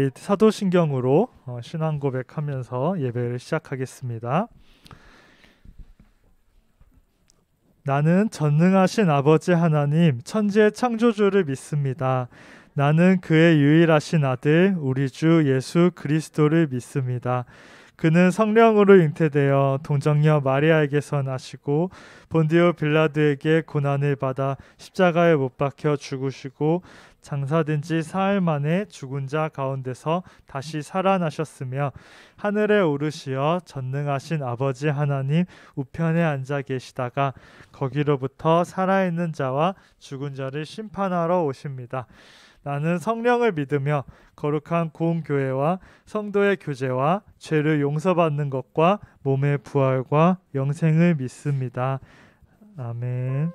우리 사도신경으로 신앙 고백하면서 예배를 시작하겠습니다. 나는 전능하신 아버지 하나님, 천지의 창조주를 믿습니다. 나는 그의 유일하신 아들, 우리 주 예수 그리스도를 믿습니다. 그는 성령으로 잉태되어 동정녀 마리아에게서 나시고 본디오 빌라도에게 고난을 받아 십자가에 못 박혀 죽으시고 장사된 지 사흘 만에 죽은 자 가운데서 다시 살아나셨으며 하늘에 오르시어 전능하신 아버지 하나님 우편에 앉아 계시다가 거기로부터 살아있는 자와 죽은 자를 심판하러 오십니다. 나는 성령을 믿으며 거룩한 공교회와 성도의 교제와 죄를 용서받는 것과 몸의 부활과 영생을 믿습니다. 아멘.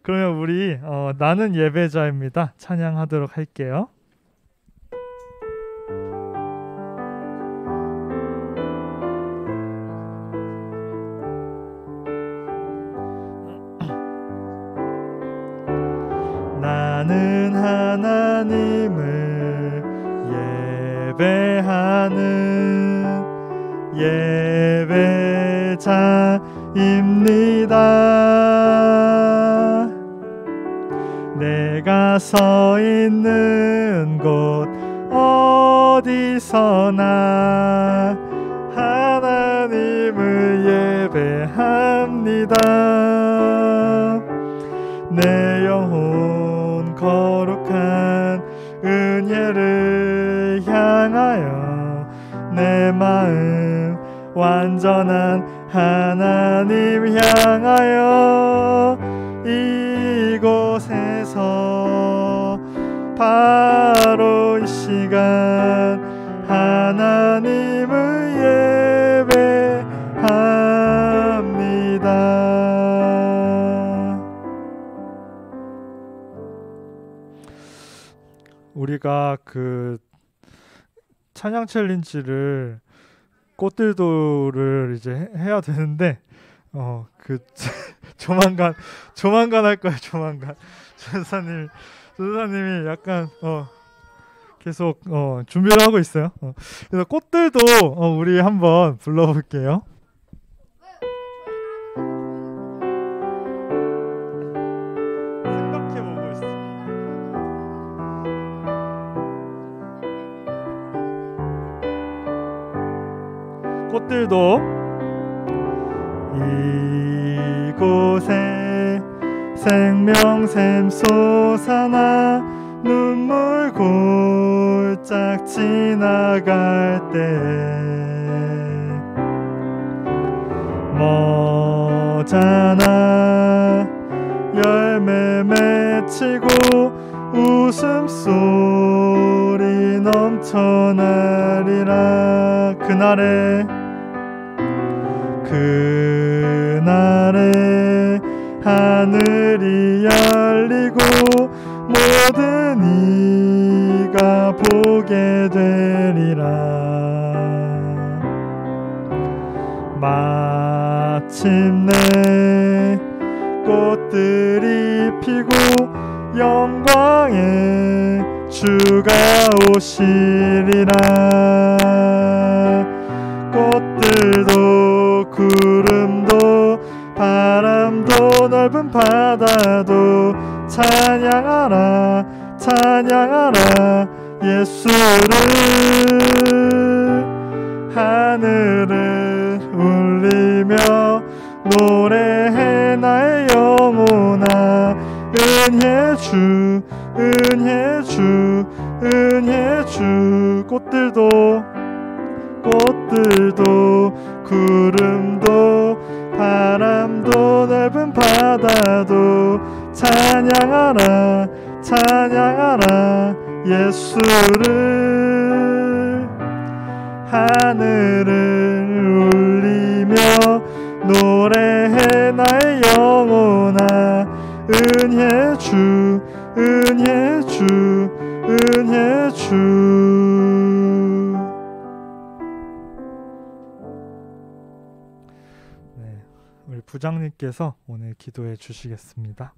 그러면 우리 나는 예배자입니다. 찬양하도록 할게요. 나는 하나님을 예배하는 예배자입니다. 내가 서 있는 곳 어디서나 하나님을 예배합니다. 내 영혼 거룩한 은혜를 향하여 내 마음 완전한 하나님 향하여 이곳에서 바로 이 시간 하나님을 예배합니다. 우리가 그 찬양 챌린지를 꽃들도를 이제 해야 되는데 그 조만간 할 거예요. 조만간 전사님이 약간 계속 준비를 하고 있어요. 그래서 꽃들도 우리 한번 불러볼게요. 생각해보고 있어. 꽃들도 이곳에 생명샘 솟아나 눈물 골짝 지나갈 때 머잖아 열매 맺히고 웃음소리 넘쳐나리라. 그날에 하늘이 열리고 모든 이가 보게 되리라. 마침내 꽃들이 피고 영광의 주가 오시리라. 꽃들도 구름도 바람도 넓은 바다도 찬양하라 찬양하라 예수를. 하늘을 울리며 노래해 나의 영혼아. 은혜주 은혜주 은혜주. 꽃들도 구름도 바람도 넓은 바다도 찬양하라 찬양하라 예수를. 하늘을 울리며 노래해 나의 영혼아. 은혜주 은혜주 은혜주. 부장님께서 오늘 기도해 주시겠습니다.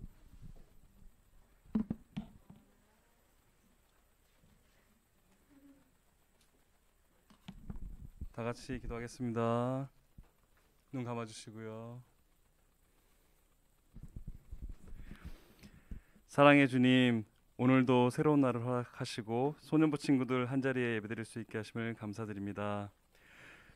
다 같이 기도하겠습니다. 눈 감아주시고요. 사랑의 주님, 오늘도 새로운 날을 허락하시고 소년부 친구들 한자리에 예배드릴 수 있게 하심을 감사드립니다.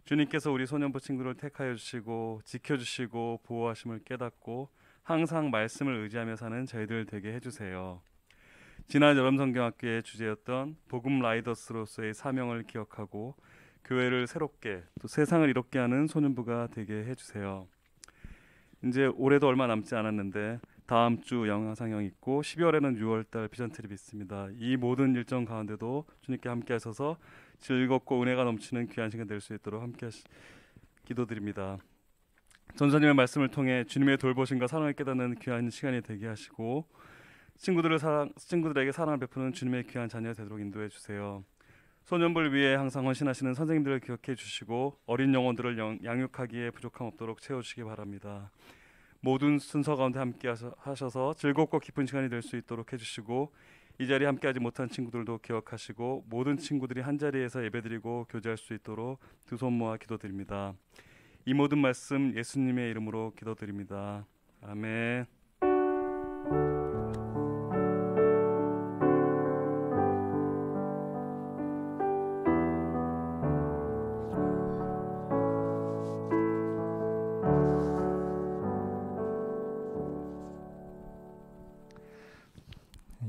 주님께서 우리 소년부 친구를 택하여 주시고 지켜주시고 보호하심을 깨닫고 항상 말씀을 의지하며 사는 저희들 되게 해주세요. 지난 여름성경학교의 주제였던 복음 라이더스로서의 사명을 기억하고 교회를 새롭게 또 세상을 이롭게 하는 소년부가 되게 해주세요. 이제 올해도 얼마 남지 않았는데 다음 주 영상형 있고 12월에는 6월달 비전 트립이 있습니다. 이 모든 일정 가운데도 주님께 함께 하셔서 즐겁고 은혜가 넘치는 귀한 시간 될 수 있도록 함께 기도드립니다. 전사님의 말씀을 통해 주님의 돌보심과 사랑을 깨닫는 귀한 시간이 되게 하시고 친구들에게 사랑을 베푸는 주님의 귀한 자녀 되도록 인도해 주세요. 소년부를 위해 항상 헌신하시는 선생님들을 기억해 주시고 어린 영혼들을 양육하기에 부족함 없도록 채워주시기 바랍니다. 모든 순서 가운데 함께 하셔서 즐겁고 기쁜 시간이 될 수 있도록 해주시고 이 자리에 함께하지 못한 친구들도 기억하시고 모든 친구들이 한자리에서 예배드리고 교제할 수 있도록 두 손 모아 기도드립니다. 이 모든 말씀 예수님의 이름으로 기도드립니다. 아멘.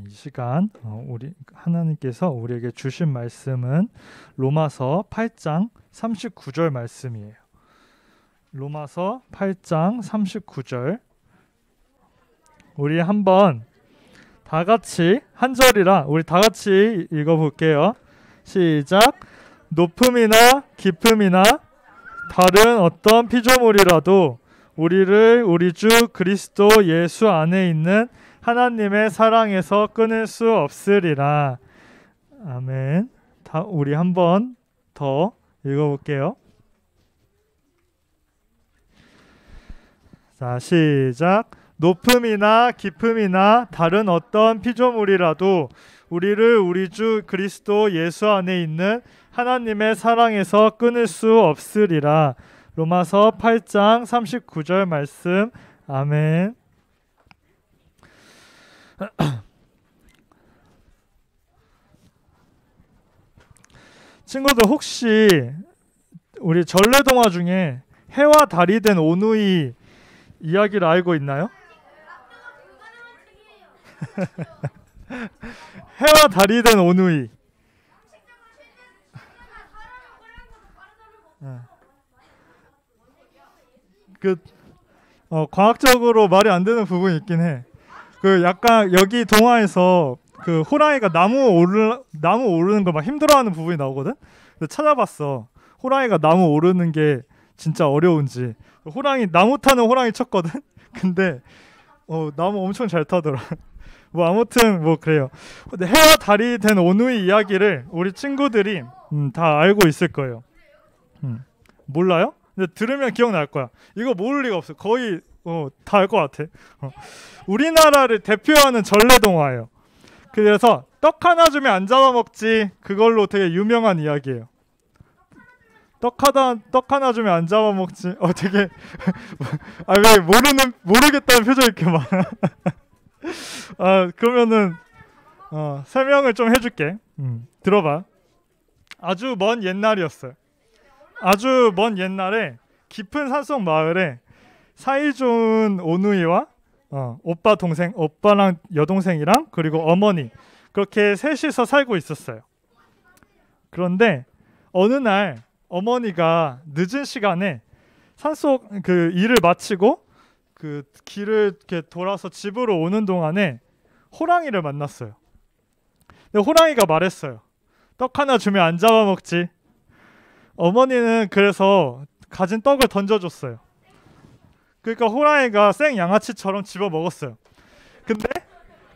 이 시간 우리 하나님께서 우리에게 주신 말씀은 로마서 8장 39절 말씀이에요. 로마서 8장 39절 우리 한번 다 같이 한 절이라 우리 다 같이 읽어볼게요. 시작. 높음이나 깊음이나 다른 어떤 피조물이라도 우리를 우리 주 그리스도 예수 안에 있는 하나님의 사랑에서 끊을 수 없으리라. 아멘. 우리 한 번 더 읽어볼게요. 자, 시작. 높음이나 깊음이나 다른 어떤 피조물이라도 우리를 우리 주 그리스도 예수 안에 있는 하나님의 사랑에서 끊을 수 없으리라. 로마서 8장 39절 말씀. 아멘. 친구들 혹시 우리 전래동화 중에 해와 달이 된 오누이 이야기를 알고 있나요? 해와 달이 된 오누이. 과학적으로 말이 안 되는 부분이 있긴 해. 약간 여기 동화에서 호랑이가 나무 오르는 거 막 힘들어하는 부분이 나오거든. 찾아봤어. 호랑이가 나무 오르는 게 진짜 어려운지. 나무 타는 호랑이 쳤거든. 근데 나무 엄청 잘 타더라. 뭐 아무튼 뭐 그래요. 근데 해와 달이 된 오누이 이야기를 우리 친구들이 다 알고 있을 거예요. 몰라요? 근데 들으면 기억날 거야. 이거 모를 리가 없어. 거의 다 알 것 같아. 우리나라를 대표하는 전래동화예요. 그래서 떡 하나 주면 안 잡아먹지, 그걸로 되게 유명한 이야기예요. 떡 하나 주면 안 잡아먹지. 되게 왜 모르겠다는 표정이 이렇게 많아. 그러면은 설명을 좀 해줄게. 들어봐. 아주 먼 옛날이었어요. 아주 먼 옛날에 깊은 산속 마을에 사이 좋은 오누이와 오빠랑 여동생이랑 그리고 어머니, 그렇게 셋이서 살고 있었어요. 그런데 어느 날 어머니가 늦은 시간에 산속 일을 마치고 길을 이렇게 돌아서 집으로 오는 동안에 호랑이를 만났어요. 근데 호랑이가 말했어요. 떡 하나 주면 안 잡아먹지. 어머니는 그래서 가진 떡을 던져줬어요. 그러니까 호랑이가 생 양아치처럼 집어 먹었어요. 근데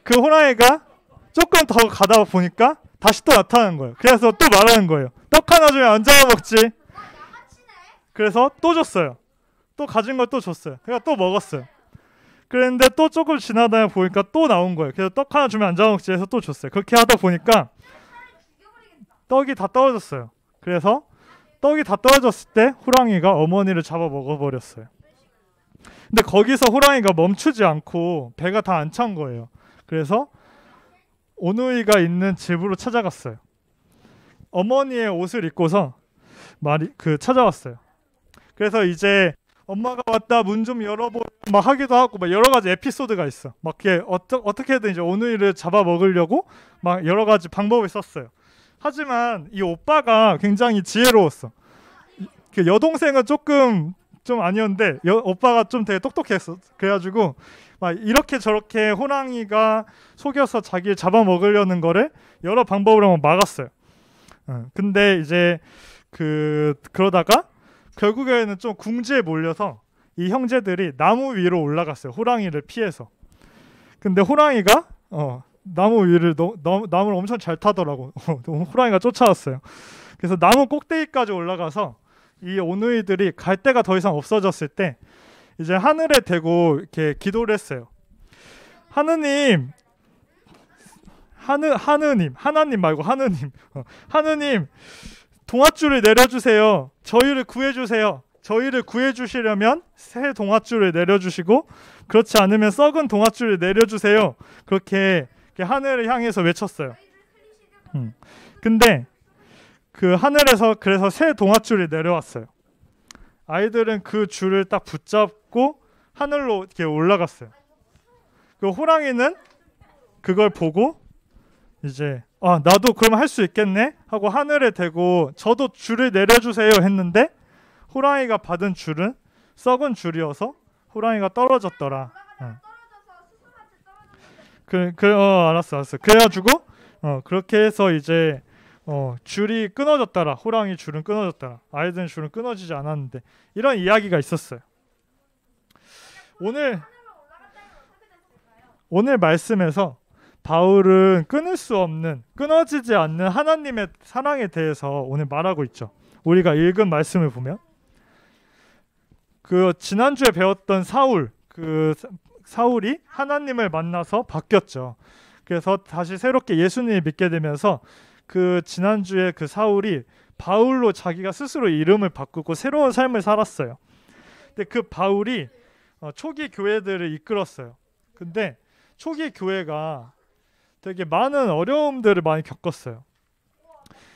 그 호랑이가 조금 더 가다 보니까 다시 또 나타나는 거예요. 그래서 또 말하는 거예요. 떡 하나 주면 안 잡아먹지. 그래서 또 줬어요. 또 가진 걸 또 줬어요. 그러니까 또 먹었어요. 그랬는데 또 조금 지나다 보니까 또 나온 거예요. 그래서 떡 하나 주면 안 잡아먹지 해서 또 줬어요. 그렇게 하다 보니까 떡이 다 떨어졌어요. 그래서 떡이 다 떨어졌을 때 호랑이가 어머니를 잡아 먹어버렸어요. 근데 거기서 호랑이가 멈추지 않고 배가 다 안 찬 거예요. 그래서 오누이가 있는 집으로 찾아갔어요. 어머니의 옷을 입고서 찾아왔어요. 그래서 이제 엄마가 왔다 문 좀 열어보 막 하기도 하고 막 여러 가지 에피소드가 있어. 막 이렇게 어떻게든 이제 오누이를 잡아 먹으려고 막 여러 가지 방법을 썼어요. 하지만 이 오빠가 굉장히 지혜로웠어. 그 여동생은 조금 좀 아니었는데 오빠가 좀 되게 똑똑했어. 그래가지고 막 이렇게 저렇게 호랑이가 속여서 자기를 잡아먹으려는 거를 여러 방법으로 막았어요. 근데 이제 그러다가 결국에는 좀 궁지에 몰려서 이 형제들이 나무 위로 올라갔어요. 호랑이를 피해서. 근데 호랑이가 나무 위를 나무를 엄청 잘 타더라고. 호랑이가 쫓아왔어요. 그래서 나무 꼭대기까지 올라가서 이 오누이들이 갈 데가 더 이상 없어졌을 때 이제 하늘에 대고 이렇게 기도를 했어요. 하느님 말고 하느님 동아줄을 내려주세요. 저희를 구해주세요. 저희를 구해주시려면 새 동아줄을 내려주시고 그렇지 않으면 썩은 동아줄을 내려주세요. 그렇게 하늘을 향해서 외쳤어요. 근데 그 하늘에서 그래서 새 동아줄이 내려왔어요. 아이들은 그 줄을 딱 붙잡고 하늘로 이렇게 올라갔어요. 그 호랑이는 그걸 보고 이제 나도 그럼 할 수 있겠네 하고 하늘에 대고 저도 줄을 내려주세요 했는데 호랑이가 받은 줄은 썩은 줄이어서 호랑이가 떨어졌더라. 알았어. 그래가지고 그렇게 해서 이제 줄이 끊어졌더라. 호랑이 줄은 끊어졌더라. 아이들은 줄은 끊어지지 않았는데 이런 이야기가 있었어요. 오늘 말씀에서 바울은 끊어지지 않는 하나님의 사랑에 대해서 오늘 말하고 있죠. 우리가 읽은 말씀을 보면 지난주에 배웠던 사울이 하나님을 만나서 바뀌었죠. 그래서 다시 새롭게 예수님을 믿게 되면서 지난주에 사울이 바울로 자기가 스스로 이름을 바꾸고 새로운 삶을 살았어요. 근데 바울이 초기 교회들을 이끌었어요. 근데 초기 교회가 되게 많은 어려움들을 많이 겪었어요.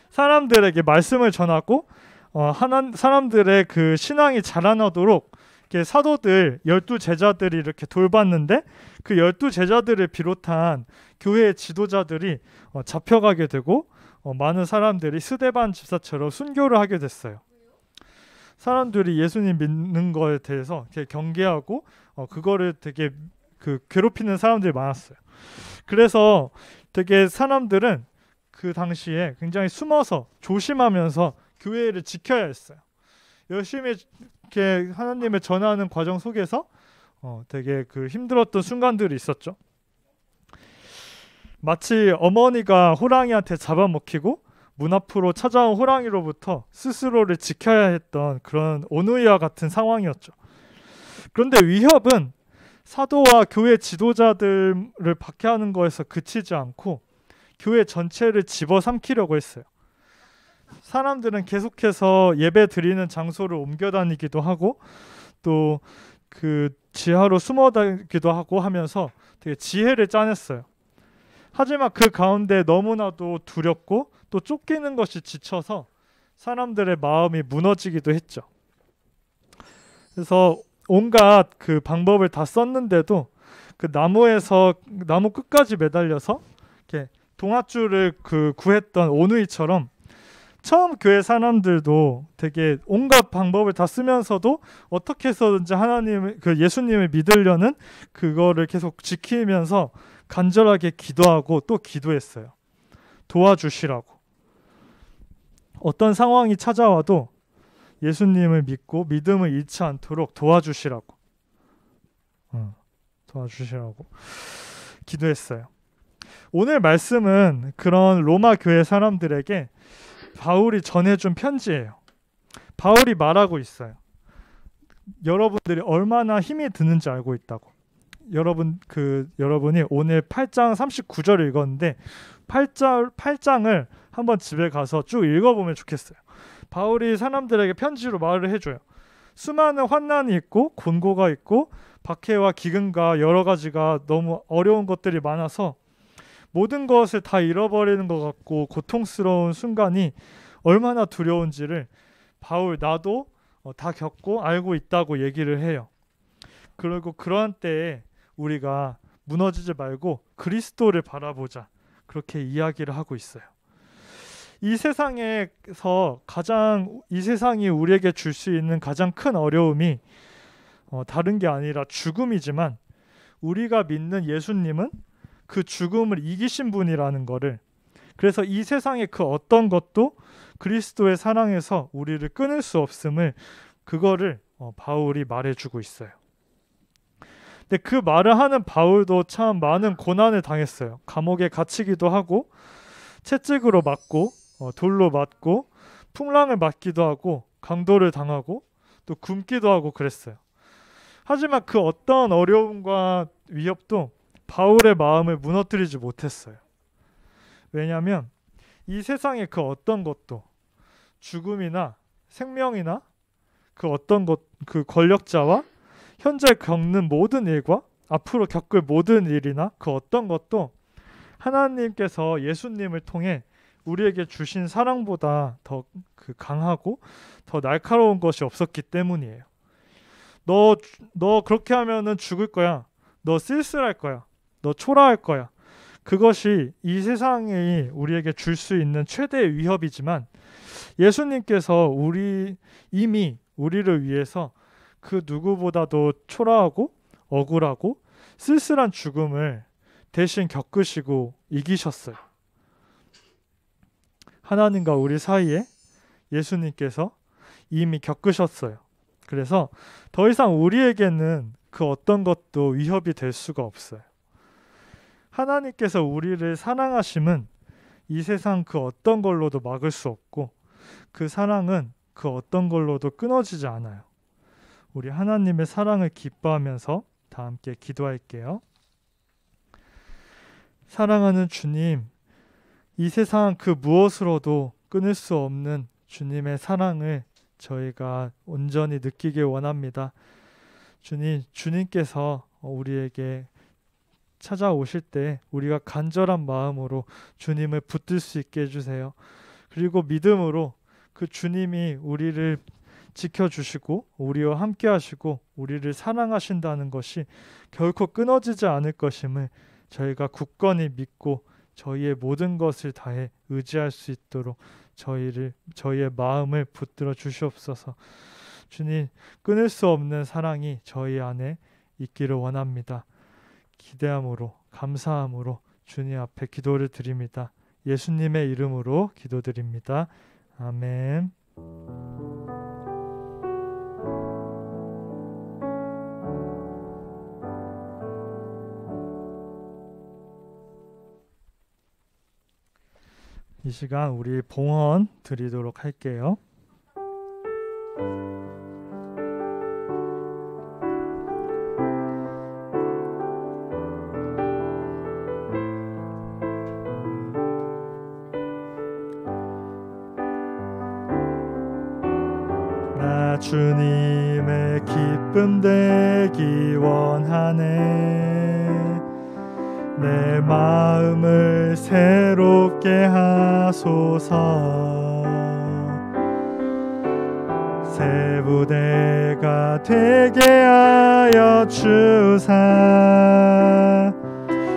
사람들에게 말씀을 전하고 사람들의 신앙이 자라나도록 이렇게 사도들 12제자들이 이렇게 돌봤는데 그 12제자들을 비롯한 교회의 지도자들이 잡혀가게 되고 많은 사람들이 스데반 집사처럼 순교를 하게 됐어요. 사람들이 예수님 믿는 거에 대해서 되게 경계하고 그거를 되게 괴롭히는 사람들이 많았어요. 그래서 되게 사람들은 그 당시에 굉장히 숨어서 조심하면서 교회를 지켜야 했어요. 열심히 이렇게 하나님을 전하는 과정 속에서 되게 힘들었던 순간들이 있었죠. 마치 어머니가 호랑이한테 잡아먹히고 문 앞으로 찾아온 호랑이로부터 스스로를 지켜야 했던 그런 오누이와 같은 상황이었죠. 그런데 위협은 사도와 교회 지도자들을 박해하는 거에서 그치지 않고 교회 전체를 집어삼키려고 했어요. 사람들은 계속해서 예배 드리는 장소를 옮겨 다니기도 하고 또 지하로 숨어 다니기도 하고 하면서 되게 지혜를 짜냈어요. 하지만 그 가운데 너무나도 두렵고 또 쫓기는 것이 지쳐서 사람들의 마음이 무너지기도 했죠. 그래서 온갖 방법을 다 썼는데도 나무 끝까지 매달려서 이렇게 동아줄을 구했던 오누이처럼 처음 교회 사람들도 되게 온갖 방법을 다 쓰면서도 어떻게 해서든지 예수님을 믿으려는 그거를 계속 지키면서 간절하게 기도하고 또 기도했어요. 도와주시라고. 어떤 상황이 찾아와도 예수님을 믿고 믿음을 잃지 않도록 도와주시라고 기도했어요. 오늘 말씀은 그런 로마 교회 사람들에게 바울이 전해준 편지예요. 바울이 말하고 있어요. 여러분들이 얼마나 힘이 드는지 알고 있다고. 여러분이 오늘 8장 39절을 읽었는데 8장을 한번 집에 가서 쭉 읽어보면 좋겠어요. 바울이 사람들에게 편지로 말을 해줘요. 수많은 환난이 있고 곤고가 있고 박해와 기근과 여러 가지가 너무 어려운 것들이 많아서 모든 것을 다 잃어버리는 것 같고 고통스러운 순간이 얼마나 두려운지를 바울 나도 다 겪고 알고 있다고 얘기를 해요. 그리고 그러한 때에 우리가 무너지지 말고 그리스도를 바라보자, 그렇게 이야기를 하고 있어요. 이 세상에서 이 세상이 우리에게 줄 수 있는 가장 큰 어려움이 다른 게 아니라 죽음이지만 우리가 믿는 예수님은 그 죽음을 이기신 분이라는 거를, 그래서 이 세상의 그 어떤 것도 그리스도의 사랑에서 우리를 끊을 수 없음을, 그거를 바울이 말해주고 있어요. 근데 그 말을 하는 바울도 참 많은 고난을 당했어요. 감옥에 갇히기도 하고 채찍으로 맞고 돌로 맞고 풍랑을 맞기도 하고 강도를 당하고 또 굶기도 하고 그랬어요. 하지만 그 어떤 어려움과 위협도 바울의 마음을 무너뜨리지 못했어요. 왜냐하면 이 세상의 그 어떤 것도, 죽음이나 생명이나 그 어떤 것, 그 권력자와 현재 겪는 모든 일과 앞으로 겪을 모든 일이나 그 어떤 것도 하나님께서 예수님을 통해 우리에게 주신 사랑보다 더 강하고 더 날카로운 것이 없었기 때문이에요. 너 그렇게 하면은 죽을 거야. 너 쓸쓸할 거야. 너 초라할 거야. 그것이 이 세상이 우리에게 줄 수 있는 최대의 위협이지만 예수님께서 이미 우리를 위해서 그 누구보다도 초라하고 억울하고 쓸쓸한 죽음을 대신 겪으시고 이기셨어요. 하나님과 우리 사이에 예수님께서 이미 겪으셨어요. 그래서 더 이상 우리에게는 그 어떤 것도 위협이 될 수가 없어요. 하나님께서 우리를 사랑하심은 이 세상 그 어떤 걸로도 막을 수 없고 그 사랑은 그 어떤 걸로도 끊어지지 않아요. 우리 하나님의 사랑을 기뻐하면서 다 함께 기도할게요. 사랑하는 주님, 이 세상 그 무엇으로도 끊을 수 없는 주님의 사랑을 저희가 온전히 느끼길 원합니다. 주님께서 우리에게 찾아오실 때 우리가 간절한 마음으로 주님을 붙들 수 있게 해주세요. 그리고 믿음으로 그 주님이 우리를 지켜주시고 우리와 함께 하시고 우리를 사랑하신다는 것이 결코 끊어지지 않을 것임을 저희가 굳건히 믿고 저희의 모든 것을 다해 의지할 수 있도록 저희의 마음을 붙들어 주시옵소서. 주님, 끊을 수 없는 사랑이 저희 안에 있기를 원합니다. 기대함으로 감사함으로 주님 앞에 기도를 드립니다. 예수님의 이름으로 기도드립니다. 아멘. 이 시간 우리 봉헌 드리도록 할게요. 나 주님의 기쁨 되기 원하네. 내 마음을 새롭게 하소서. 새 부대가 되게 하여 주사.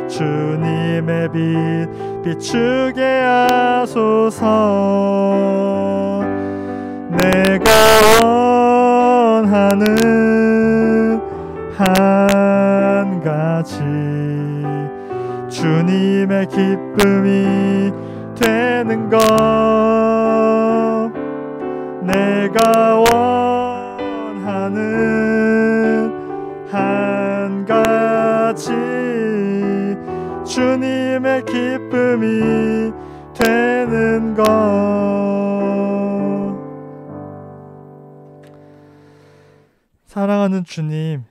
주님의 빛 비추게 하소서. 내가 원하는 한 가지 주님의 기쁨이 되는 것. 내가 원하는 한 가지 주님의 기쁨이 되는 것. 사랑하는 주님,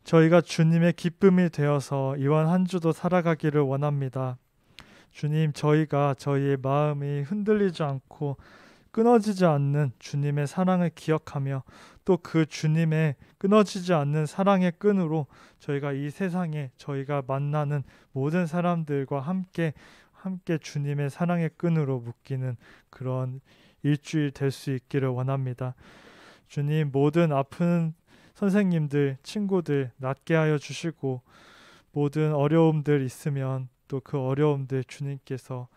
저희가 주님의 기쁨이 되어서 이번 한 주도 살아가기를 원합니다. 주님, 저희가 저희의 마음이 흔들리지 않고 끊어지지 않는 주님의 사랑을 기억하며 또 그 주님의 끊어지지 않는 사랑의 끈으로 저희가 이 세상에 저희가 만나는 모든 사람들과 함께 주님의 사랑의 끈으로 묶이는 그런 일주일 될 수 있기를 원합니다. 주님, 모든 아픈 선생님들, 친구들 낫게 하여 주시고 모든 어려움들 있으면 또 그 어려움들 주님께서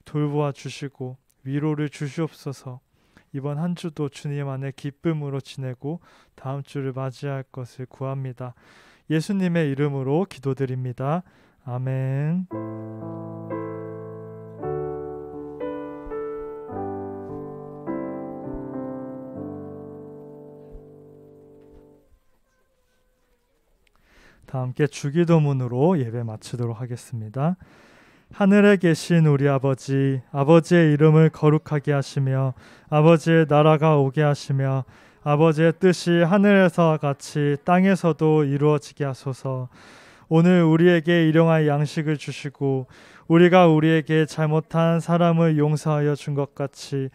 돌보아 주시고 위로를 주시옵소서. 이번 한 주도 주님 안에 기쁨으로 지내고 다음 주를 맞이할 것을 구합니다. 예수님의 이름으로 기도드립니다. 아멘. 다 함께 주기도문으로 예배 마치도록 하겠습니다. 하늘에 계신 우리 아버지, 아버지의 이름을 거룩하게 하시며 아버지의 나라가 오게 하시며 아버지의 뜻이 하늘에서와 같이 땅에서도 이루어지게 하소서. 오늘 우리에게 일용할 양식을 주시고 우리가 우리에게 잘못한 사람을 용서하여 준 것 같이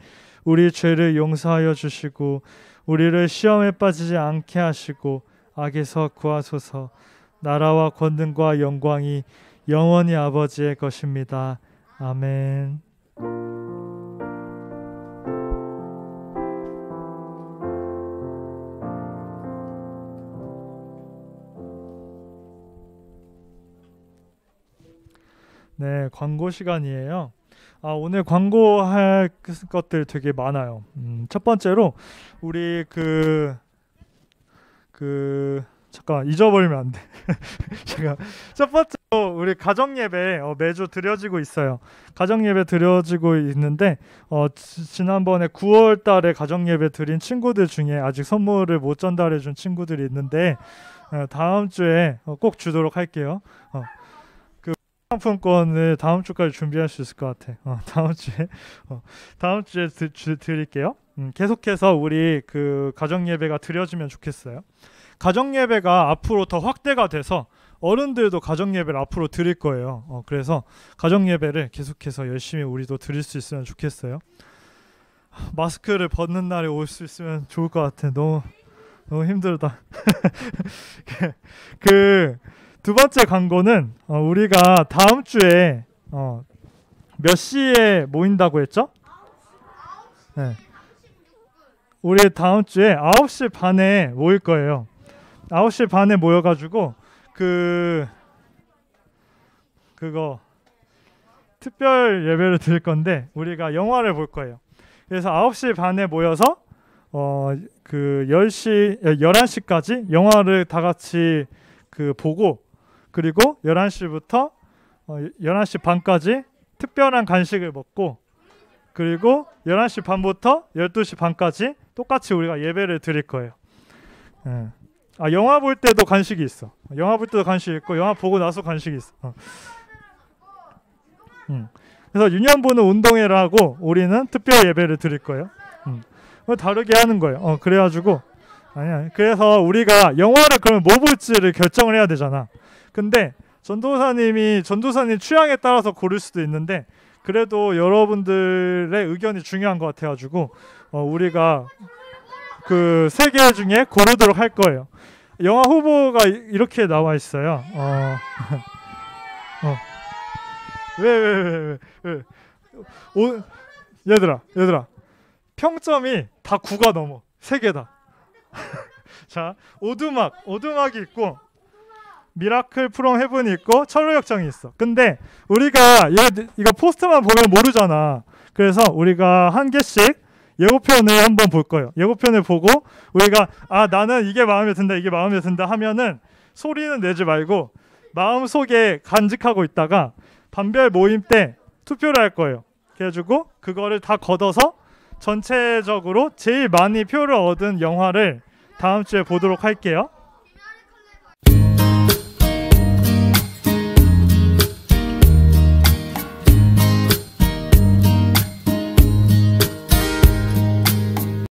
우리 죄를 용서하여 주시고 우리를 시험에 빠지지 않게 하시고 악에서 구하소서. 나라와 권능과 영광이 영원히 아버지의 것입니다. 아멘. 네, 광고 시간이에요. 오늘 광고할 것들 되게 많아요. 첫 번째로 우리 잠깐 잊어버리면 안 돼. 제가 첫 번째로 우리 가정 예배 매주 드려지고 있어요. 가정 예배 드려지고 있는데 지난번에 9월 달에 가정 예배 드린 친구들 중에 아직 선물을 못 전달해 준 친구들이 있는데 다음 주에 꼭 주도록 할게요. 그 상품권을 다음 주까지 준비할 수 있을 것 같아. 다음 주에 드릴게요. 계속해서 우리 그 가정 예배가 드려지면 좋겠어요. 가정 예배가 앞으로 더 확대가 돼서 어른들도 가정 예배를 앞으로 드릴 거예요. 그래서 가정 예배를 계속해서 열심히 우리도 드릴 수 있으면 좋겠어요. 마스크를 벗는 날이 올 수 있으면 좋을 것 같아. 너무 힘들다. 그 두 번째 광고는 우리가 다음 주에 몇 시에 모인다고 했죠? 네. 우리 다음 주에 9시 반에 모일 거예요. 9시 반에 모여가지고 그거 특별 예배를 드릴 건데 우리가 영화를 볼 거예요. 그래서 9시 반에 모여서 11시까지 영화를 다 같이 보고 그리고 11시부터 11시 반까지 특별한 간식을 먹고 그리고 11시 반부터 12시 반까지 똑같이 우리가 예배를 드릴 거예요. 영화 볼 때도 간식이 있어. 영화 볼 때도 간식이 있고 영화 보고 나서 간식이 있어. 그래서 유년 보는 운동회를 하고 우리는 특별 예배를 드릴 거예요. 다르게 하는 거예요. 그래가지고 그래서 우리가 영화를 그러면 뭐 볼지를 결정을 해야 되잖아. 근데 전도사님 취향에 따라서 고를 수도 있는데 그래도 여러분들의 의견이 중요한 것 같아가지고 우리가 그 3개 중에 고르도록 할 거예요. 영화 후보가 이렇게 나와 있어요. 왜? 얘들아. 평점이 다 9가 넘어. 3개 다. 자, 오두막이 있고 미라클 프롬 헤븐이 있고 철로역정이 있어. 근데 우리가 이거 포스터만 보면 모르잖아. 그래서 우리가 한 개씩 예고편을 한번 볼 거예요. 예고편을 보고 우리가 나는 이게 마음에 든다 하면은 소리는 내지 말고 마음속에 간직하고 있다가 반별 모임 때 투표를 할 거예요. 그래가지고 그거를 다 걷어서 전체적으로 제일 많이 표를 얻은 영화를 다음 주에 보도록 할게요.